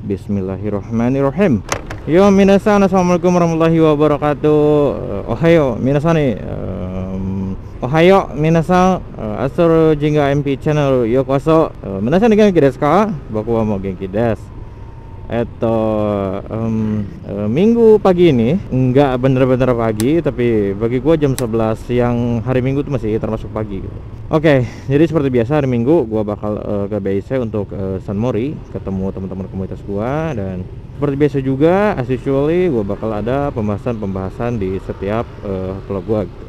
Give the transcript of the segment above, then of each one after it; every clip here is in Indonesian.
Bismillahirrahmanirrahim. Yo minasan, assalamualaikum warahmatullahi wabarakatuh. Ohayo minasan nih. Ohayo minasan, asur jingga MP channel yokoso. Minasan ni genki desu ka? Boku wa mo genki desu. Minggu pagi ini nggak bener-bener pagi, tapi bagi gua jam 11 siang hari Minggu itu masih termasuk pagi gitu. Oke, jadi seperti biasa hari Minggu gua bakal ke BIC untuk San Mori, ketemu teman-teman komunitas gua, dan seperti biasa juga as usually gua bakal ada pembahasan di setiap vlog gua gitu.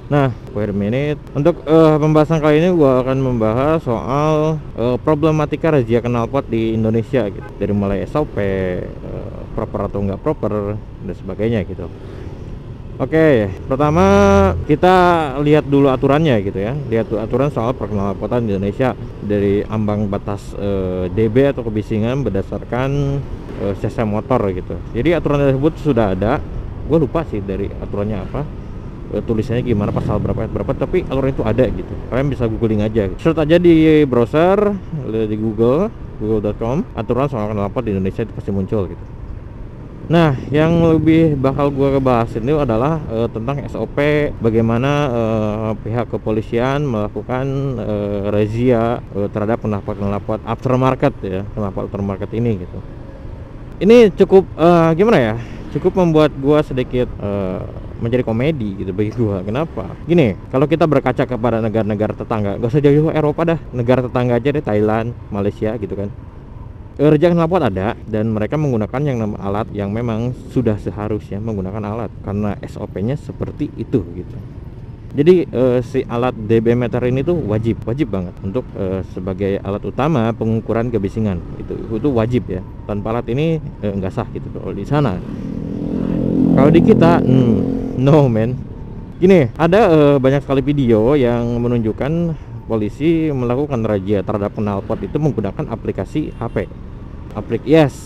Nah, wait a minute. Untuk pembahasan kali ini gua akan membahas soal problematika razia knalpot di Indonesia gitu. Dari mulai SOP, proper atau enggak proper, dan sebagainya gitu. Oke, pertama kita lihat dulu aturannya gitu ya. Lihat aturan soal perknalpotan di Indonesia dari ambang batas DB atau kebisingan berdasarkan cc motor gitu. Jadi aturan tersebut sudah ada. Gue lupa sih dari aturannya apa, tulisannya gimana, pasal berapa ayat berapa, tapi aturan itu ada gitu. Kalian bisa googling aja, search aja di browser, di google.com, aturan soal knalpot di Indonesia itu pasti muncul gitu. Nah, yang lebih bakal gue bahas ini adalah tentang SOP, bagaimana pihak kepolisian melakukan razia terhadap knalpot aftermarket ya, knalpot aftermarket ini gitu. Ini cukup gimana ya, cukup membuat gue sedikit menjadi komedi gitu bagi gua. Kenapa? Gini, kalau kita berkaca kepada negara-negara tetangga, gak usah jauh Eropa dah, negara tetangga aja deh, Thailand, Malaysia gitu kan. Razia knalpot ada, dan mereka menggunakan yang namanya alat yang memang sudah seharusnya menggunakan alat karena SOP-nya seperti itu gitu. Jadi si alat DB meter ini tuh wajib banget untuk sebagai alat utama pengukuran kebisingan. Itu wajib ya. Tanpa alat ini nggak sah gitu kalau di sana. Kalau di kita no man. Gini, ada banyak sekali video yang menunjukkan polisi melakukan razia terhadap knalpot itu menggunakan aplikasi HP.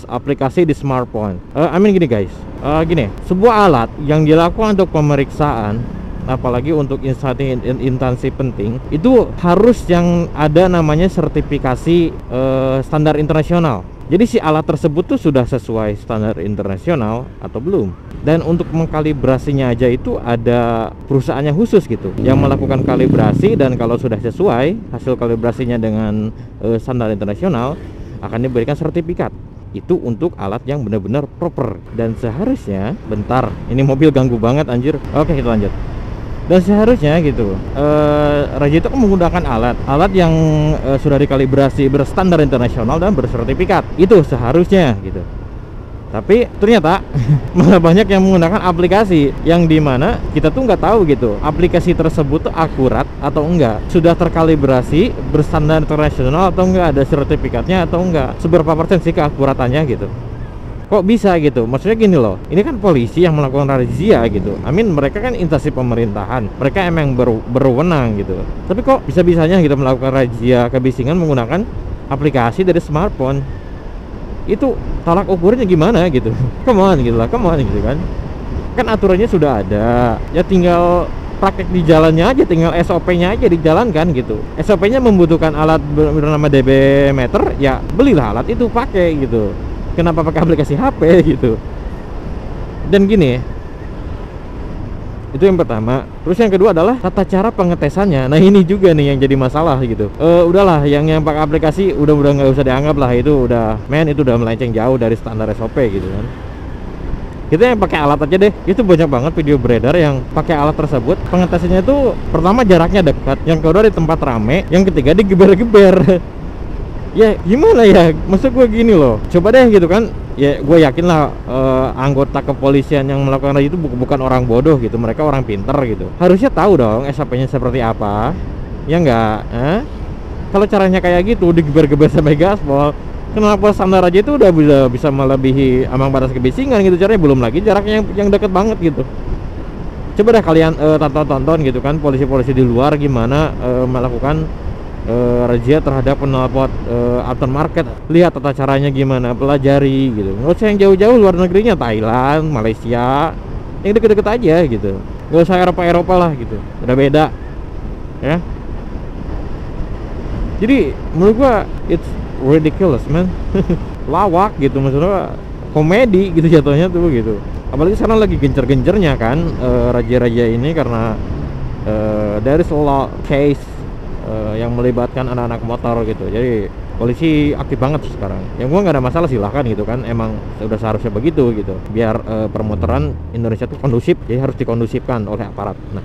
Aplikasi di smartphone. Gini guys, gini, sebuah alat yang dilakukan untuk pemeriksaan, apalagi untuk instansi penting, itu harus yang ada namanya sertifikasi standar internasional. Jadi si alat tersebut tuh sudah sesuai standar internasional atau belum. Dan untuk mengkalibrasinya aja itu ada perusahaannya khusus gitu yang melakukan kalibrasi, dan kalau sudah sesuai hasil kalibrasinya dengan standar internasional akan diberikan sertifikat. Itu untuk alat yang benar-benar proper, dan seharusnya, bentar, ini mobil ganggu banget anjir. Oke, kita lanjut. Dan seharusnya gitu, razia itu menggunakan alat yang sudah dikalibrasi berstandar internasional dan bersertifikat. Itu seharusnya gitu. Tapi ternyata malah banyak yang menggunakan aplikasi yang dimana kita tuh nggak tahu gitu aplikasi tersebut tuh akurat atau enggak, sudah terkalibrasi berstandar internasional atau enggak, ada sertifikatnya atau enggak, seberapa persen sih keakuratannya gitu. Kok bisa gitu? Maksudnya gini loh, ini kan polisi yang melakukan razia gitu. Mereka kan instansi pemerintahan, mereka emang berwenang gitu. Tapi kok bisa-bisanya gitu melakukan razia kebisingan menggunakan aplikasi dari smartphone? Itu tolak ukurnya gimana gitu? Come on gitu kan. Kan aturannya sudah ada, ya tinggal praktek di jalannya aja, tinggal SOP-nya aja dijalankan gitu. SOP-nya membutuhkan alat bernama DB meter, ya belilah alat itu, pakai gitu. Kenapa pakai aplikasi HP gitu? Dan gini, itu yang pertama. Terus yang kedua adalah tata cara pengetesannya. Nah ini juga nih yang jadi masalah gitu. Udahlah, yang pakai aplikasi udah nggak usah dianggap lah, itu udah melenceng jauh dari standar SOP gitu kan. Kita yang pakai alat aja deh, itu banyak banget video beredar yang pakai alat tersebut. Pengetesannya itu pertama jaraknya dekat, yang kedua di tempat rame, yang ketiga digeber-geber. Ya gimana ya, maksud gue gini loh, coba deh gitu kan. Ya gue yakin lah anggota kepolisian yang melakukan itu bukan orang bodoh gitu, mereka orang pinter gitu, harusnya tahu dong SOP-nya seperti apa, ya enggak? Kalau caranya kayak gitu digeber-geber sampai gaspol, kenapa standar aja itu udah bisa melebihi ambang batas kebisingan gitu caranya, belum lagi jaraknya yang deket banget gitu. Coba deh kalian tonton gitu kan, polisi-polisi di luar gimana melakukan razia terhadap knalpot aftermarket. Lihat tata caranya gimana, pelajari gitu. Nggak usah yang jauh-jauh luar negerinya, Thailand, Malaysia, yang deket-deket aja gitu. Nggak usah Eropa lah gitu, udah beda ya. Jadi menurut gua ridiculous man. Lawak gitu, maksudnya komedi gitu jatuhnya tuh gitu. Apalagi sekarang lagi gencar-gencarnya kan raja-raja ini, karena there is a lot case yang melibatkan anak-anak motor gitu. Jadi polisi aktif banget sekarang. Yang gua nggak ada masalah, silahkan gitu kan, emang sudah seharusnya begitu gitu, biar permotoran Indonesia tuh kondusif, jadi harus dikondusifkan oleh aparat. Nah,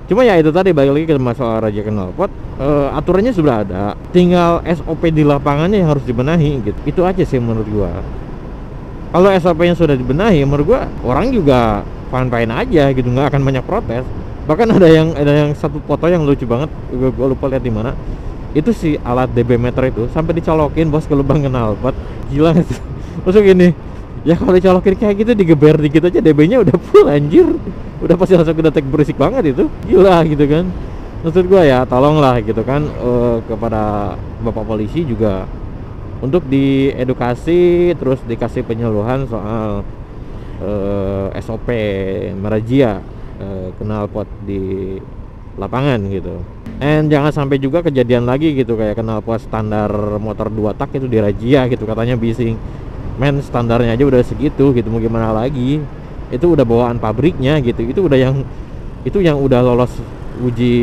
cuma ya itu tadi, balik lagi ke masalah raja knalpot, aturannya sudah ada, tinggal SOP di lapangannya yang harus dibenahi gitu. Itu aja sih menurut gua. Kalau SOP-nya sudah dibenahi, menurut gua orang juga fine-fine aja gitu, nggak akan banyak protes. Bahkan ada yang satu foto yang lucu banget, gua lupa lihat di mana. Itu si alat DB meter itu sampai dicolokin bos ke lubang knalpot. Gila gitu. Maksud gini, ya kalau dicolokin kayak gitu, digeber dikit aja DB-nya udah full anjir. Udah pasti langsung kedetek berisik banget itu. Gila gitu kan. Maksud gua ya tolonglah gitu kan, kepada Bapak polisi juga untuk diedukasi, terus dikasih penyuluhan soal SOP merazia knalpot di lapangan gitu. And jangan sampai juga kejadian lagi gitu, kayak knalpot standar motor 2 tak itu dirazia gitu, katanya bising. Men, standarnya aja udah segitu gitu, mau gimana lagi? Itu udah bawaan pabriknya gitu. Itu yang udah lolos uji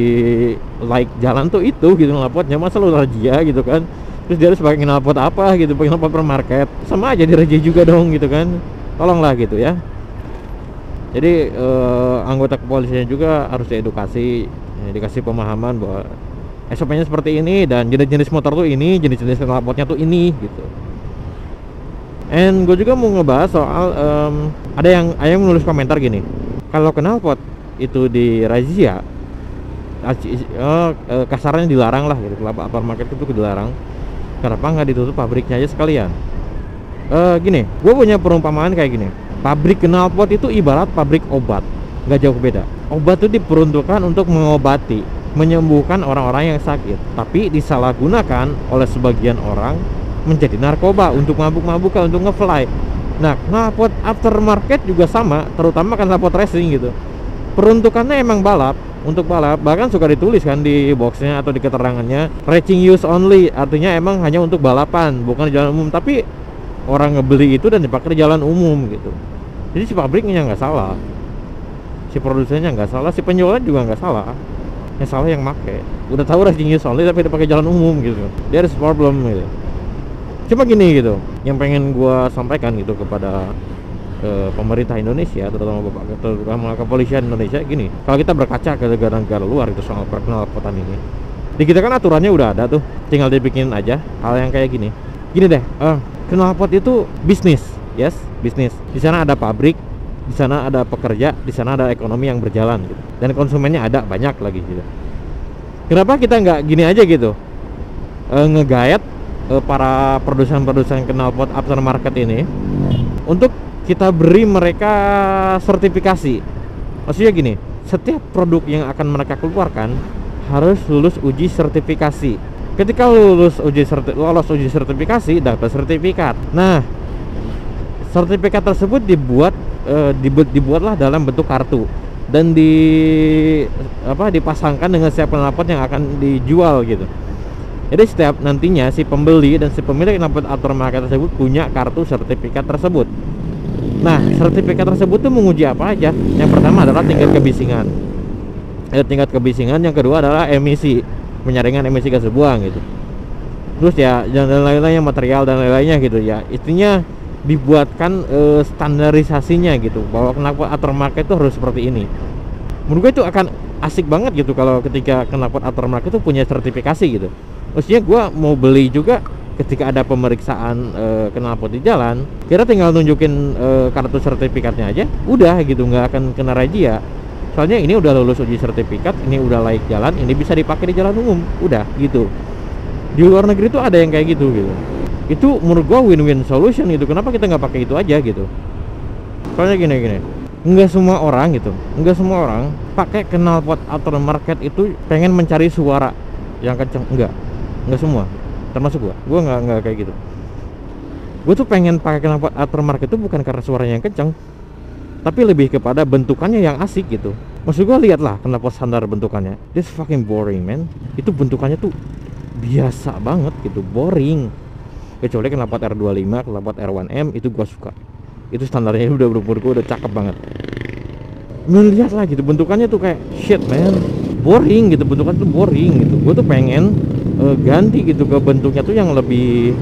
laik jalan tuh itu gitu knalpotnya. Masa lu razia gitu kan? Terus dia harus pakai knalpot apa gitu, pakai knalpot per market. Sama aja dirazia juga dong gitu kan. Tolonglah gitu ya. Jadi anggota kepolisian juga harus diedukasi, dikasih pemahaman bahwa SOP-nya seperti ini, dan jenis-jenis motor tuh ini, jenis-jenis knalpotnya tuh ini gitu. And gue juga mau ngebahas soal ada yang menulis komentar gini, kalau knalpot itu di razia, kasarnya dilarang lah gitu, supermarket itu dilarang. Kenapa nggak ditutup pabriknya aja sekalian? Gini, gue punya perumpamaan kayak gini. Pabrik knalpot itu ibarat pabrik obat, nggak jauh beda. Obat itu diperuntukkan untuk mengobati, menyembuhkan orang-orang yang sakit, tapi disalahgunakan oleh sebagian orang menjadi narkoba untuk mabuk-mabukan, untuk nge-fly. Nah, knalpot aftermarket juga sama, terutama knalpot racing gitu. Peruntukannya emang balap, untuk balap, bahkan suka ditulis kan di boxnya atau di keterangannya, racing use only, artinya emang hanya untuk balapan, bukan di jalan umum. Tapi orang ngebeli itu dan dipakai di jalan umum gitu. Jadi si pabriknya nggak salah, si produsennya nggak salah, si penjualnya juga nggak salah. Yang salah yang make. Udah tahu racing use only tapi dipakai jalan umum gitu. There is problem gitu. Cuma gini gitu, yang pengen gua sampaikan gitu kepada pemerintah Indonesia, terutama kepolisian Indonesia gini. Kalau kita berkaca ke negara-negara luar itu soal perknalpotan ini, di kita kan aturannya udah ada tuh, tinggal dibikin aja hal yang kayak gini. Gini deh, knalpot itu bisnis, yes, bisnis. Di sana ada pabrik, di sana ada pekerja, di sana ada ekonomi yang berjalan gitu. Dan konsumennya ada banyak lagi gitu. Kenapa kita nggak gini aja gitu, ngegayat para produsen-produsen knalpot aftermarket ini untuk kita beri mereka sertifikasi. Maksudnya gini, setiap produk yang akan mereka keluarkan harus lulus uji sertifikasi. Ketika lolos uji sertifikasi, dapat sertifikat. Nah, sertifikat tersebut dibuatlah dalam bentuk kartu dan dipasangkan dengan setiap knalpot yang akan dijual gitu. Jadi setiap nantinya si pembeli dan si pemilik knalpot aftermarket tersebut punya kartu sertifikat tersebut. Nah, sertifikat tersebut tuh menguji apa aja? Yang pertama adalah tingkat kebisingan. Yang kedua adalah emisi, penyaringan emisi gas buang gitu. Terus ya dan lain-lainnya, material dan lain-lainnya gitu ya. Intinya dibuatkan standarisasinya gitu, bahwa knalpot aftermarket itu harus seperti ini. Menurut gue itu akan asik banget gitu kalau ketika knalpot aftermarket itu punya sertifikasi gitu. Maksudnya gue mau beli juga, ketika ada pemeriksaan knalpot di jalan, kita tinggal nunjukin kartu sertifikatnya aja, udah gitu, nggak akan kena razia. Soalnya ini udah lulus uji sertifikat, ini udah layak jalan, ini bisa dipakai di jalan umum, udah gitu. Di luar negeri tuh ada yang kayak gitu. Itu menurut gua win-win solution gitu. Kenapa kita nggak pakai itu aja gitu? Soalnya gini, nggak semua orang pakai knalpot aftermarket itu pengen mencari suara yang kenceng, enggak semua, termasuk gua nggak kayak gitu. Gua tuh pengen pakai knalpot aftermarket itu bukan karena suaranya yang kenceng, tapi lebih kepada bentukannya yang asik gitu. Maksud gua, lihatlah knalpot standar bentukannya, this fucking boring man. Itu bentukannya tuh biasa banget gitu, boring. kecuali knalpot R25, knalpot R1M itu gua suka. Itu standarnya udah menurut gua udah cakep banget. Melihat lah gitu bentukannya tuh kayak shit man, boring gitu, bentukan tuh boring gitu. Gua tuh pengen ganti gitu ke bentuknya tuh yang lebih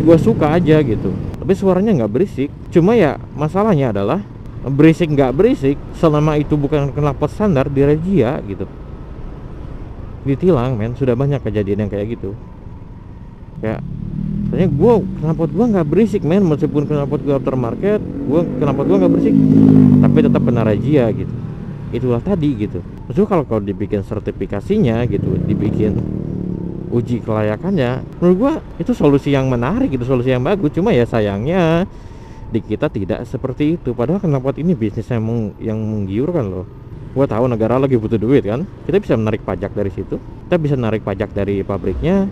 gua suka aja gitu. Tapi suaranya nggak berisik. Cuma ya masalahnya adalah berisik nggak berisik selama itu bukan knalpot standar di Regia gitu, ditilang men. Sudah banyak kejadian yang kayak gitu. Kayak tanya knalpot gua nggak berisik men, meskipun knalpot gua aftermarket, knalpot gua nggak berisik, tapi tetap kena Regia gitu. Itulah tadi gitu. Maksudnya kalau dibikin sertifikasinya gitu, dibikin uji kelayakannya, menurut gua itu solusi yang menarik gitu, solusi yang bagus. Cuma ya sayangnya di kita tidak seperti itu. Padahal knalpot ini bisnis yang menggiurkan loh. Gua tahu negara lagi butuh duit kan, kita bisa menarik pajak dari situ, kita bisa narik pajak dari pabriknya,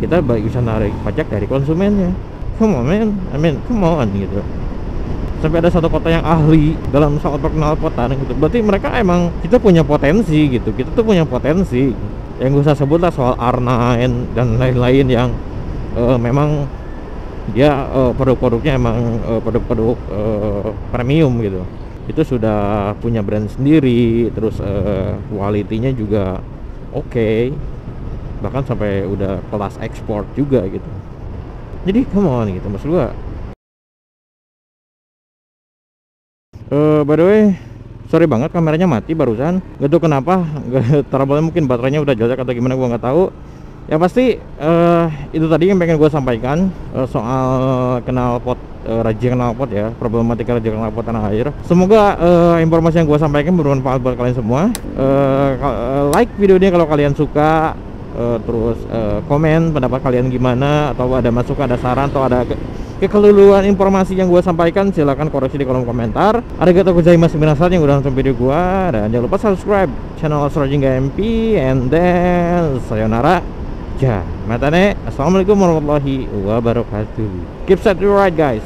kita bisa narik pajak dari konsumennya. Come on man, come on gitu. Sampai ada satu kota yang ahli dalam soal perknalpotan gitu, berarti mereka emang, kita punya potensi gitu. Kita tuh punya potensi yang gue usah sebut lah, soal R9 dan lain-lain yang memang dia produk-produknya emang produk-produk premium gitu. Itu sudah punya brand sendiri, terus quality-nya juga oke, bahkan sampai udah kelas ekspor juga gitu. Jadi come on gitu, maksud gua. By the way, sorry banget kameranya mati barusan. Gak tahu kenapa, trouble-nya mungkin baterainya udah jelek atau gimana, gua nggak tahu. Ya pasti itu tadi yang pengen gue sampaikan soal knalpot, Regia knalpot ya, problematika Regia knalpot tanah air. Semoga informasi yang gue sampaikan bermanfaat buat kalian semua. Like video ini kalau kalian suka, terus komen pendapat kalian gimana, atau ada masukan, ada saran, atau ada kekeliruan informasi yang gue sampaikan, silahkan koreksi di kolom komentar. Arigatou gozaimasu minasan yang udah nonton video gue, dan jangan lupa subscribe channel Astrojingga MP, and then sayonara. Ya, matane. Assalamualaikum warahmatullahi wabarakatuh. Keep set to right guys.